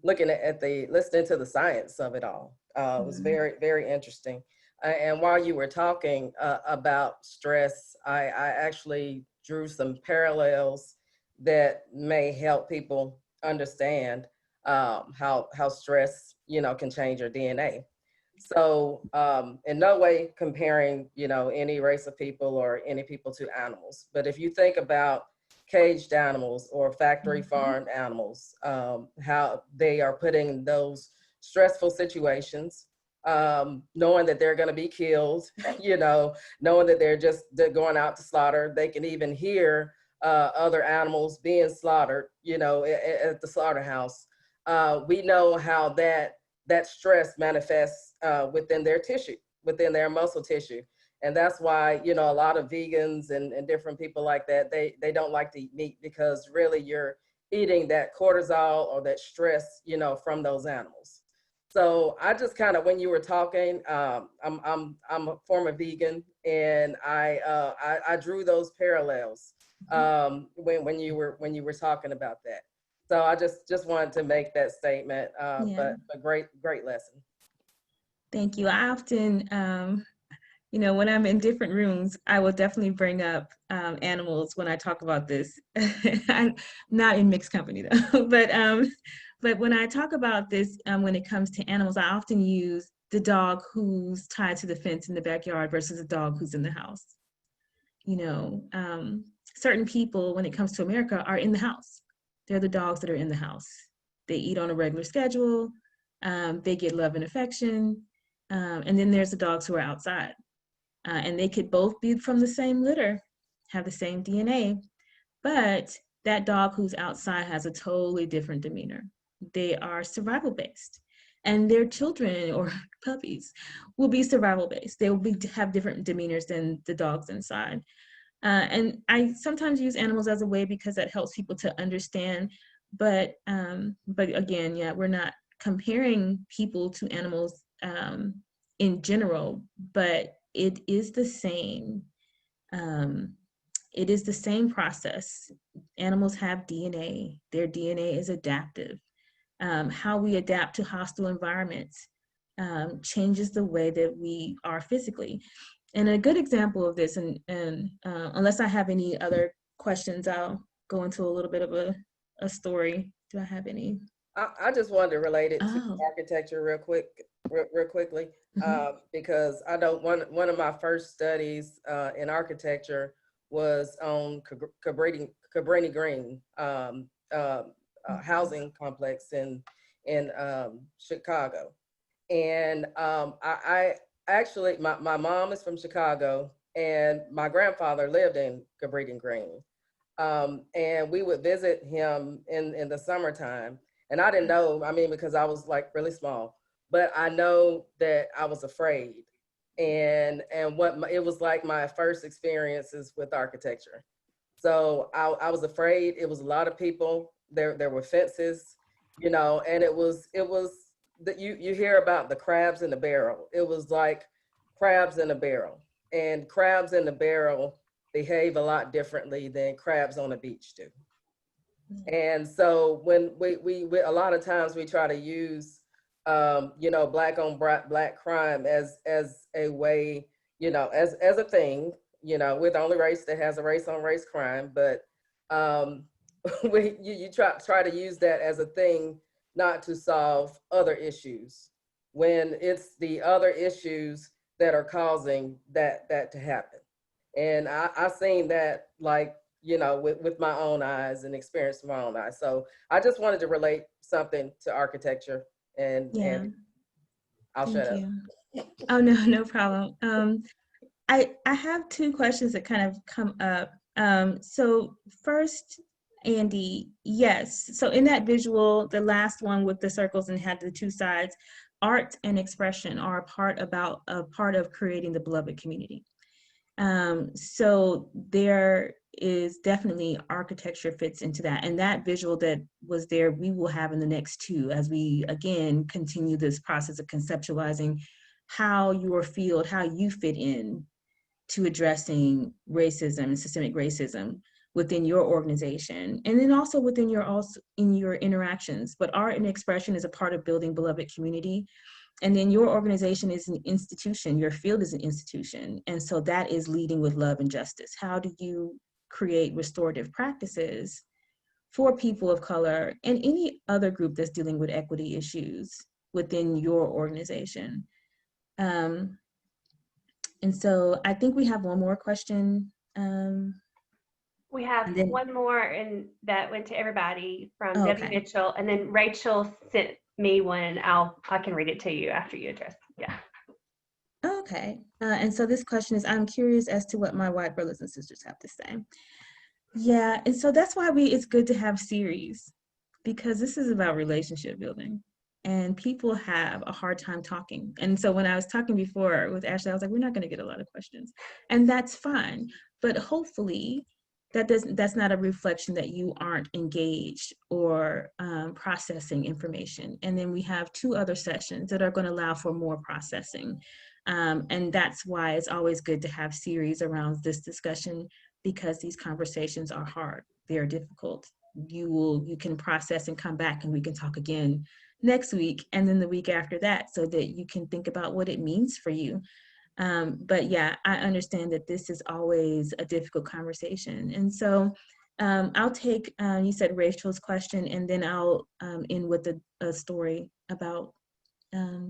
looking at listening to the science of it all. It was very, very interesting. And while you were talking about stress, I actually drew some parallels that may help people understand how stress, can change your DNA. So in no way comparing, any race of people or any people to animals. But if you think about caged animals or factory farmed animals, how they are put in those stressful situations, knowing that they're going to be killed, knowing that they're going out to slaughter. They can even hear other animals being slaughtered, at the slaughterhouse. We know how that stress manifests within their tissue, within their muscle tissue. And that's why, a lot of vegans and different people like that, they don't like to eat meat, because really you're eating that cortisol or that stress, from those animals. So I just kind of, when you were talking, I'm a former vegan, and I drew those parallels when you were talking about that. So I just wanted to make that statement. But a great lesson. Thank you. I often, when I'm in different rooms, I will definitely bring up animals when I talk about this. I'm not in mixed company though, but when I talk about this, when it comes to animals, I often use the dog who's tied to the fence in the backyard versus a dog who's in the house. Certain people, when it comes to America, are in the house. They're the dogs that are in the house. They eat on a regular schedule. They get love and affection. And then there's the dogs who are outside. And they could both be from the same litter, have the same DNA, but that dog who's outside has a totally different demeanor. They are survival based, and their children or puppies will be survival based. They will have different demeanors than the dogs inside. And I sometimes use animals as a way because that helps people to understand. But again, yeah, we're not comparing people to animals in general, but it is the same. It is the same process. Animals have DNA. Their DNA is adaptive. How we adapt to hostile environments changes the way that we are physically. And a good example of this, and unless I have any other questions, I'll go into a little bit of a story. Do I have any? I just wanted to relate it to architecture real quickly, because I know one of my first studies in architecture was on Cabrini Green housing complex in in Chicago. And I actually, my mom is from Chicago, and my grandfather lived in Cabrini and Green. And we would visit him in the summertime. And I didn't know, I mean, because I was like really small, but I know that I was afraid. And it was like my first experiences with architecture. So I was afraid. It was a lot of people. There were fences, you know, and it was that you hear about the crabs in the barrel. It was like crabs in a barrel, and crabs in the barrel behave a lot differently than crabs on a beach do. And so when we a lot of times we try to use you know, black on black crime as a way, you know, as a thing, you know, we're the only race that has a race on race crime, but you try to use that as a thing not to solve other issues, when it's the other issues that are causing that to happen. And I've seen that, like, you know, with my own eyes and experience my own eyes. So I just wanted to relate something to architecture, and I'll shut up. Oh, no problem. I have two questions that kind of come up. So first, Andy, yes. So in that visual, the last one with the circles and had the two sides, art and expression are a part of creating the beloved community. So there is definitely architecture fits into that, and that visual that was there, we will have in the next two, as we again continue this process of conceptualizing how your field, how you fit in to addressing racism and systemic racism within your organization, and then also within in your interactions. But art and expression is a part of building beloved community. And then your organization is an institution, your field is an institution. And so that is leading with love and justice. How do you create restorative practices for people of color and any other group that's dealing with equity issues within your organization? And so I think we have one more question. We have one more, and that went to everybody from Debbie Mitchell, and then Rachel sent me one. I can read it to you after you address. Yeah. Okay. And so this question is, I'm curious as to what my white brothers and sisters have to say. Yeah, and so that's why it's good to have series, because this is about relationship building, and people have a hard time talking. And so when I was talking before with Ashley, I was like, we're not going to get a lot of questions, and that's fine. But hopefully that's not a reflection that you aren't engaged or processing information. And then we have two other sessions that are going to allow for more processing. And that's why it's always good to have series around this discussion, because these conversations are hard. They're difficult. You can process and come back, and we can talk again next week and then the week after that, so that you can think about what it means for you. But yeah, I understand that this is always a difficult conversation. And so I'll take, you said Rachel's question, and then I'll end with a story about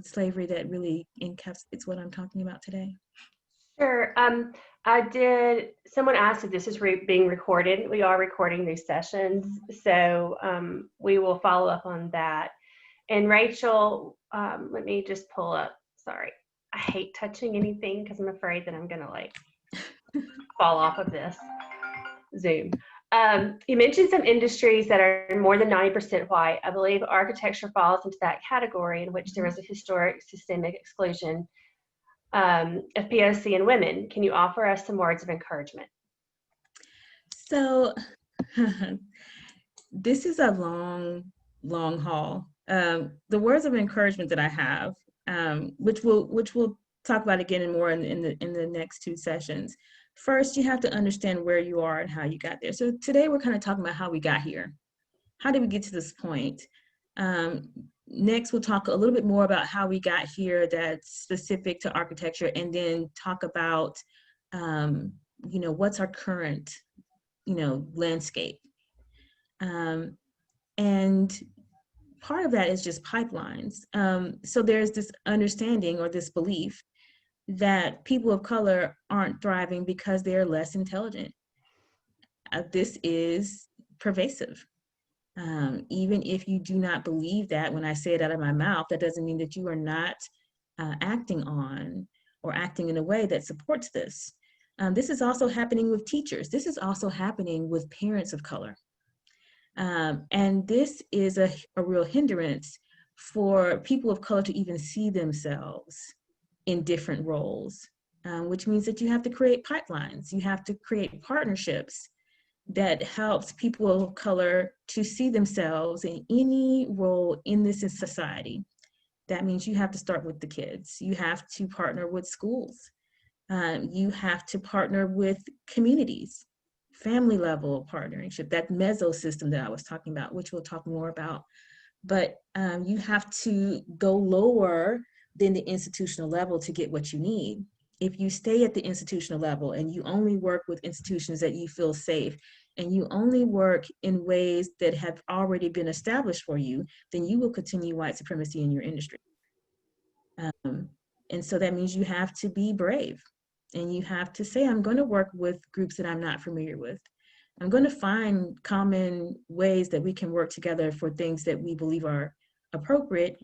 slavery that really encapsulates what I'm talking about today. Sure. Someone asked if this is being recorded. We are recording these sessions, so we will follow up on that. And Rachel, let me just pull up, sorry. I hate touching anything because I'm afraid that I'm gonna like fall off of this Zoom. You mentioned some industries that are more than 90% white. I believe architecture falls into that category, in which there is a historic systemic exclusion of POC and women. Can you offer us some words of encouragement? So this is a long haul. The words of encouragement that I have, which we'll talk about again and more in the next two sessions. First, you have to understand where you are and how you got there. So today we're kind of talking about how we got here. How did we get to this point? Next, we'll talk a little bit more about how we got here that's specific to architecture, and then talk about, what's our current, landscape. And part of that is just pipelines. So there's this understanding or this belief that people of color aren't thriving because they're less intelligent. This is pervasive. Even if you do not believe that when I say it out of my mouth, that doesn't mean that you are not acting on or acting in a way that supports this. This is also happening with teachers. This is also happening with parents of color. And this is a real hindrance for people of color to even see themselves in different roles, which means that you have to create pipelines. You have to create partnerships that helps people of color to see themselves in any role in this society. That means you have to start with the kids. You have to partner with schools. You have to partner with communities, family level partnership, that meso system that I was talking about, which we'll talk more about. But you have to go lower than the institutional level to get what you need. If you stay at the institutional level and you only work with institutions that you feel safe, and you only work in ways that have already been established for you, then you will continue white supremacy in your industry. And so that means you have to be brave, and you have to say, I'm going to work with groups that I'm not familiar with. I'm going to find common ways that we can work together for things that we believe are appropriate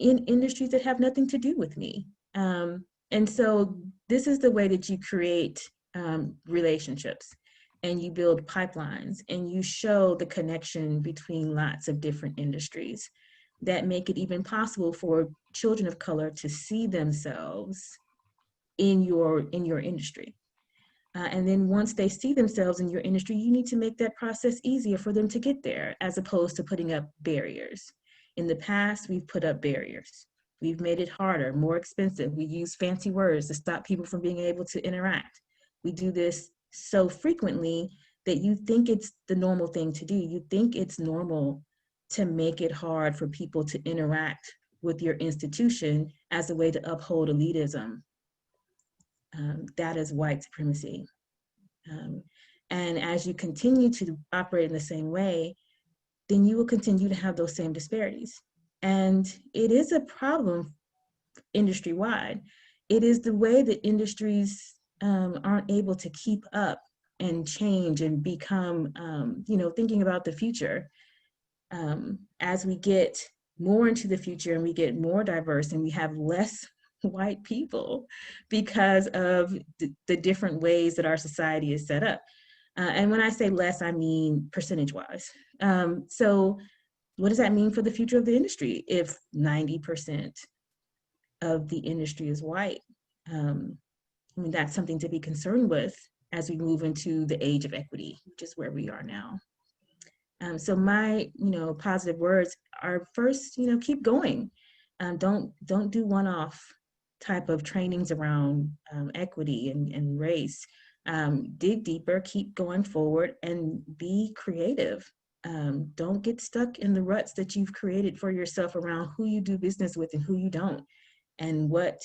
in industries that have nothing to do with me. And so this is the way that you create relationships, and you build pipelines, and you show the connection between lots of different industries that make it even possible for children of color to see themselves in your industry. And then once they see themselves in your industry, you need to make that process easier for them to get there, as opposed to putting up barriers. In the past, we've put up barriers. We've made it harder, more expensive. We use fancy words to stop people from being able to interact. We do this so frequently that you think it's the normal thing to do. You think it's normal to make it hard for people to interact with your institution as a way to uphold elitism. That is white supremacy. And as you continue to operate in the same way, then you will continue to have those same disparities. And it is a problem industry-wide. It is the way that industries aren't able to keep up and change and become, thinking about the future. As we get more into the future and we get more diverse and we have less white people because of the different ways that our society is set up. And when I say less, I mean percentage-wise. So what does that mean for the future of the industry if 90% of the industry is white? I mean, that's something to be concerned with as we move into the age of equity, which is where we are now. So my, positive words are first, keep going. Don't do one-off type of trainings around equity and race. Dig deeper, keep going forward, and be creative. Don't get stuck in the ruts that you've created for yourself around who you do business with and who you don't, and what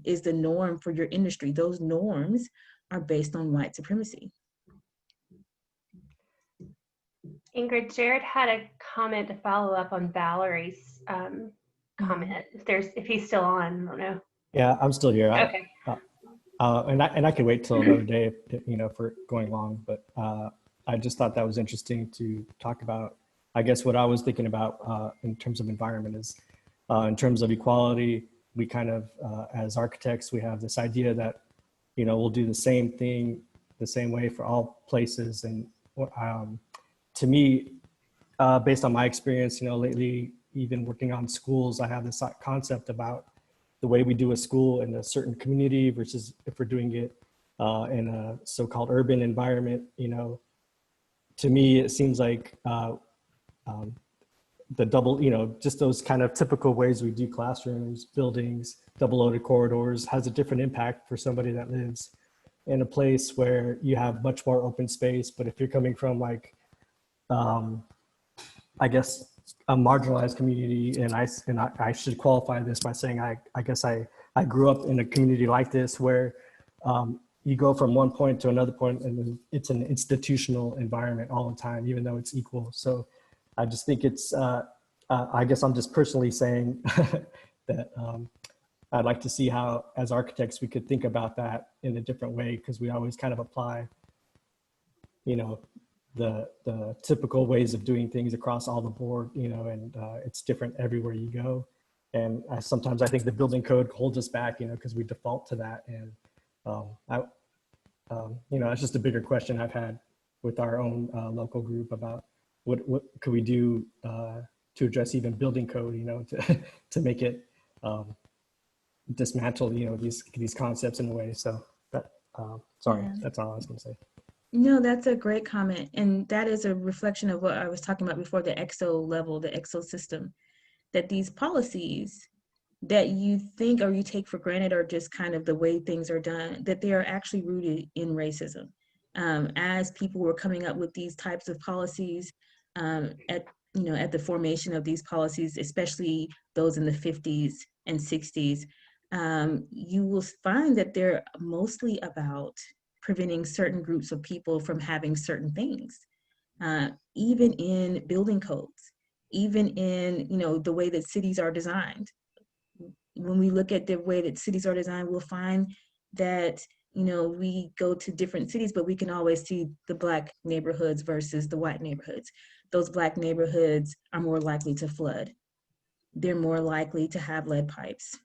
is the norm for your industry. Those norms are based on white supremacy. Ingrid, Jared had a comment to follow up on Valerie's comment. If he's still on, I don't know. Yeah, I'm still here. Okay. And I could wait till another day, for going long. But I just thought that was interesting to talk about. I guess what I was thinking about in terms of environment is, in terms of equality, we kind of, as architects, we have this idea that, we'll do the same thing the same way for all places. And to me, based on my experience, lately, even working on schools, I have this concept about the way we do a school in a certain community versus if we're doing it in a so-called urban environment. To me, it seems like the double, just those kind of typical ways we do classrooms, buildings, double-loaded corridors has a different impact for somebody that lives in a place where you have much more open space. But if you're coming from like, I guess, a marginalized community, and I should qualify this by saying I guess I grew up in a community like this where you go from one point to another point and then it's an institutional environment all the time, even though it's equal. So I just think it's, I guess I'm just personally saying that I'd like to see how, as architects, we could think about that in a different way, because we always kind of apply, the typical ways of doing things across all the board, you know, and it's different everywhere you go. And sometimes I think the building code holds us back, you know, because we default to that. And you know, it's just a bigger question I've had with our own local group about what could we do to address even building code, you know, to make it dismantle, you know, these concepts in a way. So that, sorry, that's all I was going to say. No, that's a great comment. And that is a reflection of what I was talking about before, the EXO level, the EXO system, that these policies that you think or you take for granted are just kind of the way things are done, that they are actually rooted in racism. As people were coming up with these types of policies, at the formation of these policies, especially those in the 50s and 60s, you will find that they're mostly about preventing certain groups of people from having certain things, even in building codes, even in, you know, the way that cities are designed. When we look at the way that cities are designed, we'll find that, you know, we go to different cities, but we can always see the Black neighborhoods versus the white neighborhoods. Those Black neighborhoods are more likely to flood. They're more likely to have lead pipes.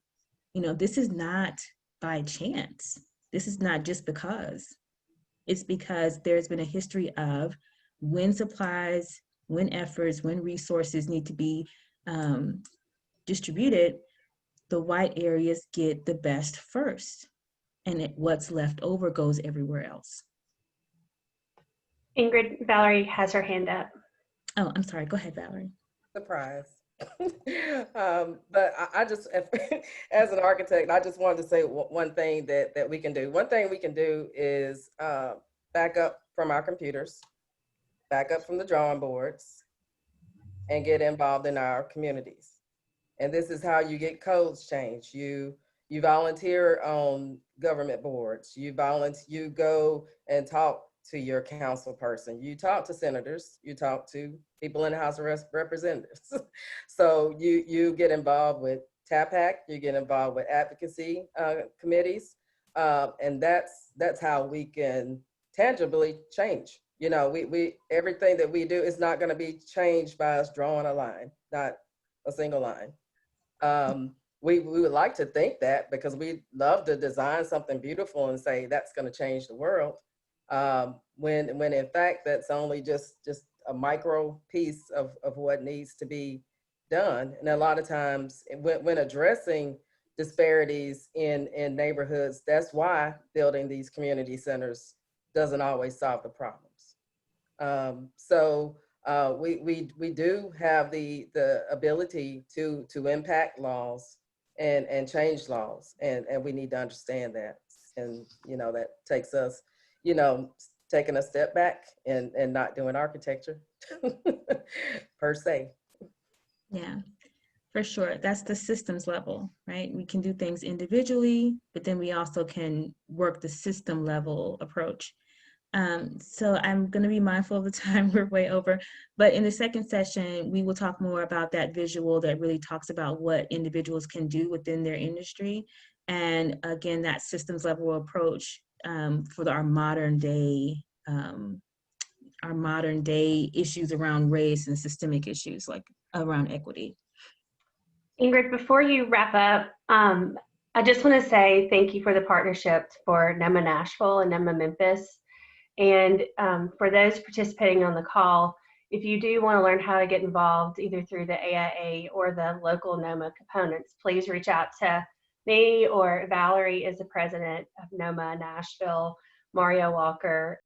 You know, this is not by chance. This is not just because. It's because there's been a history of when supplies, when efforts, when resources need to be distributed, the white areas get the best first, and what's left over goes everywhere else. Ingrid, Valerie has her hand up. Oh, I'm sorry. Go ahead, Valerie. Surprise. But I just, as an architect, I just wanted to say one thing that we can do. One thing we can do is back up from our computers, back up from the drawing boards, and get involved in our communities. And this is how you get codes changed. You volunteer on government boards. You go and talk to your council person. You talk to senators. You talk to people in the House of Representatives. So you get involved with TAPAC. You get involved with advocacy committees, and that's how we can tangibly change. You know, we everything that we do is not going to be changed by us drawing a line, not a single line. We would like to think that, because we love to design something beautiful and say that's going to change the world. When in fact that's only just a micro piece of what needs to be done. And a lot of times when addressing disparities in neighborhoods, that's why building these community centers doesn't always solve the problems. We do have the ability to impact laws and change laws, and we need to understand that. And you know, that takes us, you know, taking a step back and not doing architecture per se. Yeah, for sure. That's the systems level, right? We can do things individually, but then we also can work the system level approach. So I'm going to be mindful of the time, we're way over, but in the second session, we will talk more about that visual that really talks about what individuals can do within their industry. And again, that systems level approach for our modern day issues around race and systemic issues like around equity. Ingrid, before you wrap up, I just want to say thank you for the partnership for NOMA Nashville and NOMA Memphis. And for those participating on the call, if you do want to learn how to get involved either through the AIA or the local NOMA components, please reach out to me or Valerie is the president of NOMA Nashville, Mario Walker